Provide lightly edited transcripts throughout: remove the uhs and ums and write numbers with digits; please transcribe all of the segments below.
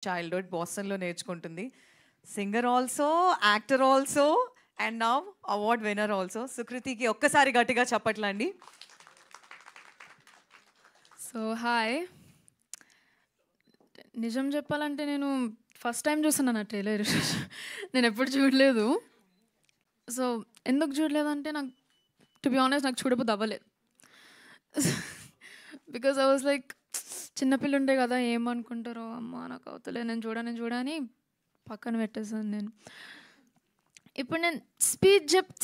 Childhood బోస్టన్లో నేర్చుకుంటుంది. Singer also, actor also, and now award winner also. సుకృతికి ఒక్కసారి గట్టిగా చెప్పట్లండి. సో హాయ్, నిజం చెప్పాలంటే నేను ఫస్ట్ టైం చూస్తున్నాను ఆ ట్రైలర్. నేను ఎప్పుడు చూడలేదు. సో ఎందుకు చూడలేదంటే నాకు టు బి ఆనెస్ట్ నాకు చూడబోద్దు అవ్వలేదు. బికాజ్ ఐ వాజ్ లైక్ చిన్నపిల్ల ఉండే కదా, ఏమనుకుంటారో అమ్మ నాకు అవుతలే, నేను చూడని పక్కన పెట్టేసాను నేను. ఇప్పుడు నేను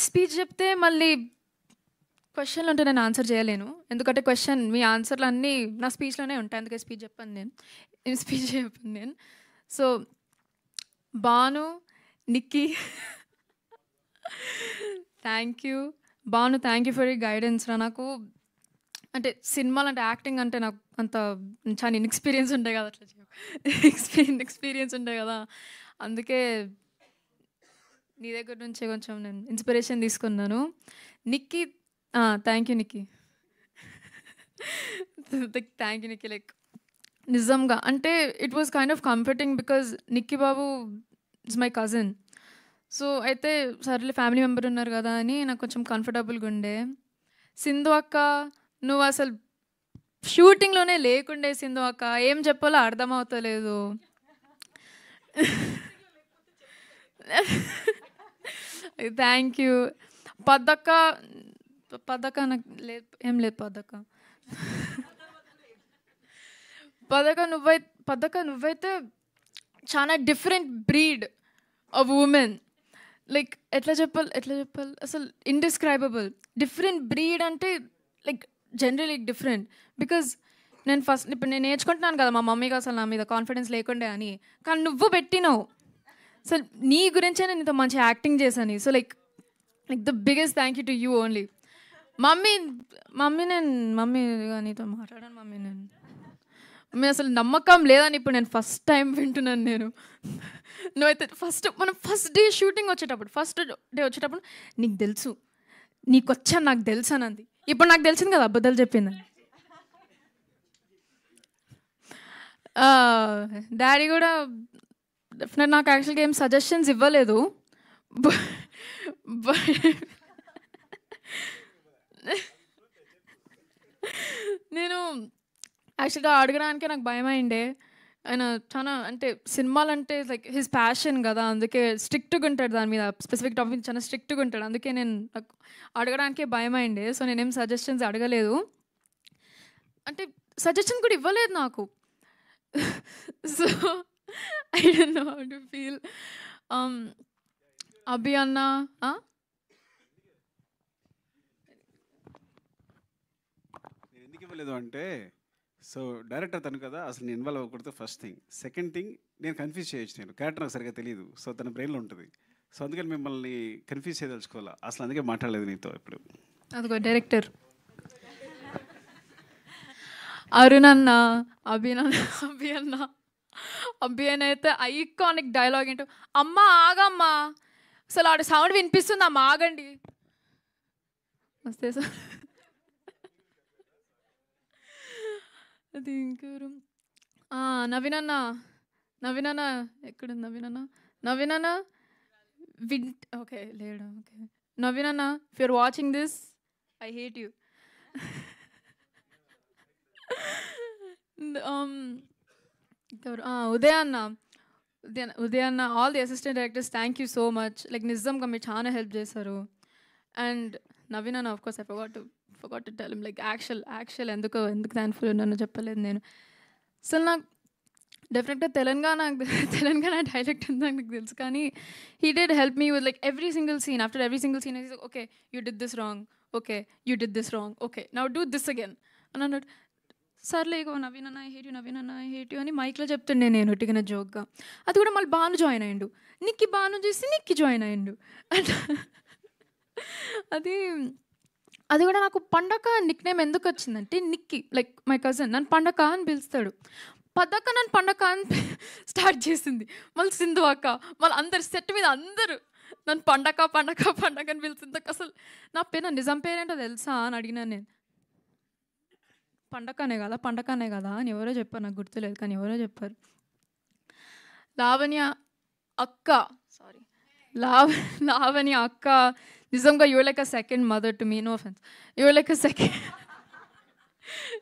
స్పీచ్ చెప్తే మళ్ళీ క్వశ్చన్లు ఉంటే నేను ఆన్సర్ చేయలేను, ఎందుకంటే క్వశ్చన్ మీ ఆన్సర్లు అన్నీ నా స్పీచ్లోనే ఉంటాయి, అందుకే స్పీచ్ చెప్పాను నేను. So Bhanu, Nikki, thank you Bhanu, thank you for you guidance రా. నాకు అంటే సినిమాలు అంటే యాక్టింగ్ అంటే నాకు అంత చాలా ఇన్ఎక్స్పీరియన్స్ ఉంటాయి కదా, అట్లా ఎక్స్పీరియన్స్ ఉంటాయి కదా, అందుకే నీ దగ్గర నుంచే కొంచెం నేను ఇన్స్పిరేషన్ తీసుకున్నాను. Nikki, thank you Nikki, thank you Nikki. Like నిజంగా అంటే it was kind of comforting because Nikki Babu is my cousin. So అయితే సర్లే ఫ్యామిలీ మెంబర్ ఉన్నారు కదా అని నాకు కొంచెం కంఫర్టబుల్గా ఉండే. సింధు అక్క, నువ్వు అసలు షూటింగ్లోనే లేకుండే సింధు అక్క, ఏం చెప్పాలో అర్థమవుతలేదు. Thank you. పద్దక్క నాకు లేదు, ఏం లేదు పద్దక్క నువ్వైతే చాలా different breed of women. Like ఎట్లా చెప్పాలి అసలు ఇండిస్క్రైబబుల్. డిఫరెంట్ బ్రీడ్ అంటే లైక్ జనరలీ డిఫరెంట్. బికాజ్ నేను ఇప్పుడు నేను నేర్చుకుంటున్నాను కదా, మా మమ్మీకి అసలు నా మీద కాన్ఫిడెన్స్ లేకుండే అని, కానీ నువ్వు పెట్టినావు. అసలు నీ గురించే నేను ఇంత మంచి యాక్టింగ్ చేశాను. So like the biggest thank you to you only. Mummy నీతో మాట్లాడాను మమ్మీ అసలు నమ్మకం లేదని ఇప్పుడు నేను ఫస్ట్ టైం వింటున్నాను నేను. నువ్వైతే మనం ఫస్ట్ డే షూటింగ్ వచ్చేటప్పుడు నీకు తెలుసు, నీకు వచ్చాను నాకు తెలుసు అనంది. ఇప్పుడు నాకు తెలిసింది కదా అబద్ధాలు చెప్పిందని. డాడీ కూడా డెఫినెట్ నాకు యాక్చువల్గా ఏం సజెషన్స్ ఇవ్వలేదు. నేను యాక్చువల్గా అడగడానికే నాకు భయం అయిండే. ఆయన చాలా అంటే సినిమాలు అంటే లైక్ హిస్ ప్యాషన్ కదా, అందుకే స్ట్రిక్ట్గా ఉంటాడు దాని మీద, స్పెసిఫిక్ టాపిక్ చాలా స్ట్రిక్ట్గా ఉంటాడు, అందుకే నాకు అడగడానికే భయం అయిండే. సో నేనేం సజెషన్స్ అడగలేదు, అంటే సజెషన్ కూడా ఇవ్వలేదు నాకు. So I don't know how to feel. Abhi అన్న ఎందుకు ఇవ్వలేదు అంటే, సో డైరెక్టర్ తను కదా, అసలు నేను ఇన్వాల్వ్ అవ్వకూడదు ఫస్ట్ థింగ్. సెకండ్ థింగ్, నేను కన్ఫ్యూజ్ చేయొచ్చు, నేను క్యారెక్టర్ నాకు సరిగ్గా తెలియదు, సో తన బ్రెయిన్లో ఉంటుంది. సో అందుకని మిమ్మల్ని కన్ఫ్యూజ్ చేయదలుచుకోవాలా, అసలు అందుకే మాట్లాడలేదు నీతో ఇప్పుడు. అదిగో డైరెక్టర్ అరుణ్ అన్న, అభి అన్న అయితే ఐకానిక్ డైలాగ్ ఏంటో, అమ్మ ఆగమ్మా, అసలు ఆడ సౌండ్ వినిపిస్తుంది, అమ్మ ఆగండి వస్తే సార్. అది ఇంకెవరు, నవీన్ అన్న ఎక్కడ నవీన్ అన్న ఓకే లేడు, ఓకే నవీన్ అన్న, if you're watching this I hate you. Uday అన్న, all the assistant directors thank you so much. Like నిజంగా మీరు చాలా హెల్ప్ చేశారు. అండ్ నవీన్ అన్న, of course I forgot to tell him, like actual ఎందుకు థ్యాంక్ఫుల్ ఉన్నానో చెప్పలేదు నేను. అసలు నాకు డెఫినెట్గా తెలంగాణ డైలెక్ట్ ఉందని నాకు తెలుసు, కానీ he did help me with like every single scene. After every single scene okay you did this wrong, okay now do this again అని అన్నాడు. సర్లే ఇగో నవీన్ అన్న ఐ హేట్ యూ అని మైక్లో చెప్తుండే నేను ఒట్టిగా జోక్గా. అది కూడా మళ్ళీ భాను జాయిన్ అయ్యిండు, భాను చేసి నిక్కి జాయిన్ అయ్యిండు. అది కూడా నాకు పండగ నిక్ నేమ్ ఎందుకు వచ్చిందంటే, నిక్కి లైక్ మై కజిన్ నన్ను పండగ అని పిలుస్తాడు, పద్దక్క నన్ను పండగ అని స్టార్ట్ చేసింది. మళ్ళీ సింధు అక్క, మళ్ళీ అందరు సెట్ మీద అందరూ నన్ను పండగ అని పిలుస్తుంది. అసలు నా నిజం పేరేంటో తెలుసా అని అడిగినాను నేను. పండగనే కదా అని ఎవరో చెప్పారు, నాకు గుర్తులేదు కానీ ఎవరో చెప్పారు. లావణ్య అక్క సారీ లావణ్య అక్క నిజంగా your like a second mother to me no offence your like a second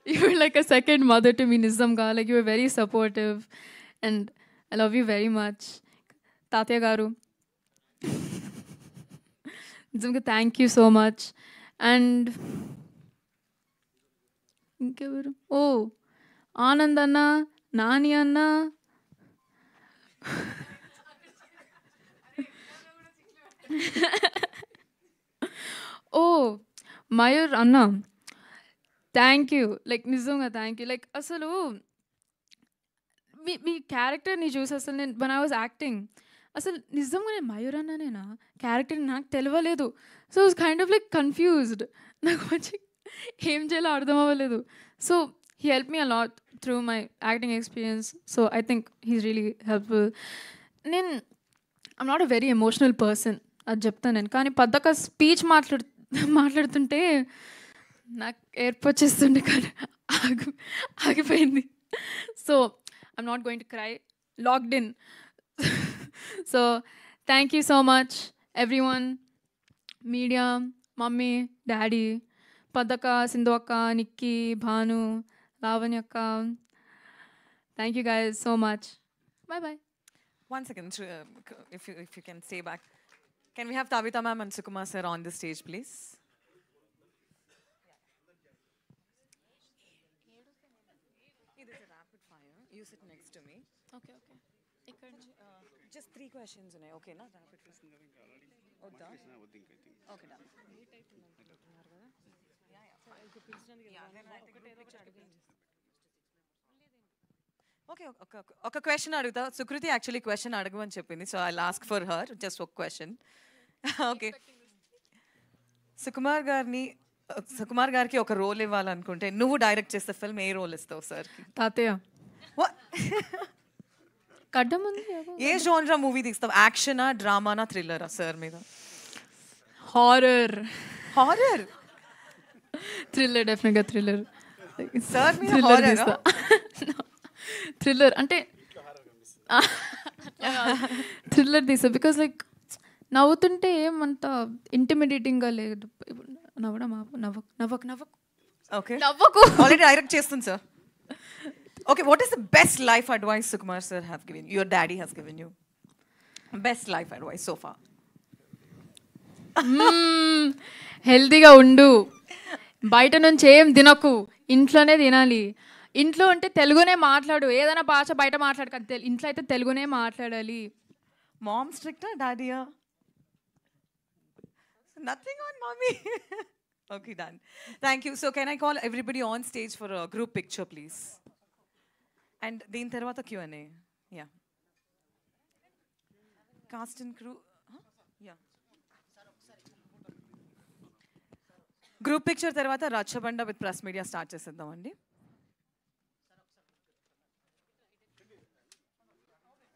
you're like a second mother to me nizamga like you were very supportive and I love you very much tatya garu nizamga thank you so much and inkevaru oh anand anna nani anna oh mayur anna thank you like నిజంగా thank you like అసలు మీ క్యారెక్టర్ని చూసి అసలు నేను one I was acting అసలు నిజంగా నేను Mayur అన్నానేనా character నాకు తెలియలేదు so was kind of like confused నాకు వచ్చి ఏం చేయాలో అర్థం అవ్వలేదు so he help me a lot through my acting experience so I think he's really helpful నేను I'm not a very emotional person అది చెప్తాను నేను కానీ పద్దక స్పీచ్ మాట్లాడుతుంటే నాకు ఏర్పు వచ్చేస్తుండే కానీ ఆగిపోయింది so I'm not going to cry locked in so thank you so much everyone media mummy daddy పద్దక్క సింధు అక్క నిక్కీ భాను లావణ్య అక్క thank you guys so much bye bye 1 second, if you can stay back. Can we have Tabitha ma'am and Sukumar sir on the stage, please? It is a rapid fire. You sit next to me. Okay okay ఇక్కడ Just 3 questions ఉన్నాయి. Okay, na? Rapid fire. వద్దా? Okay, done. Okay ఒక question అడుగుతా Sukriti actually question అడగమని చెప్పింది so I ask for her just ఒక question okay Sukumar గారికి ఒక రోల్ ఇవ్వాలనుకుంటే నువ్వు డైరెక్ట్ చేస్తే ఫిల్మ్ ఏ రోల్ ఇస్తావు సార్ తాతయ్య కడ్డం ఉంది ఏ జోన్రా మూవీ తీస్తావు యాక్షనా డ్రామానా థ్రిల్లరా సార్ మీద హారర్ హారర్ థ్రిల్లర్ డెఫినెట్గా థ్రిల్లర్ సార్ మీద థ్రిల్లర్ హారర్ తీస్తా థ్రిల్లర్ అంటే థ్రిల్లర్ తీసా బికాజ్ లైక్ నవ్వుతుంటే ఏమంత ఇంటిమిడేటింగ్గా లేదు నవ్వడం నవ్వకు ఓకే నవ్వకు ఆల్రెడీ డైరెక్ట్ చేస్తుంది sir okay what is the best life advice Sukumar sir have given your daddy has given you best life advice so far హెల్తీగా ఉండు బయట నుంచి ఏం తినకు ఇంట్లోనే తినాలి ఇంట్లో అంటే తెలుగునే మాట్లాడు ఏదైనా భాష బయట మాట్లాడు ఇంట్లో అయితే తెలుగునే మాట్లాడాలి మామ్ స్ట్రిక్టా డాడీయా nothing on mummy okay done thank you so can I call everybody on stage for group picture please and దీని తర్వాత Q&A yeah cast and crew yeah group picture తర్వాత రచ్చబండ విత్ ప్రెస్ మీడియా స్టార్ట్ చేసేద్దామండి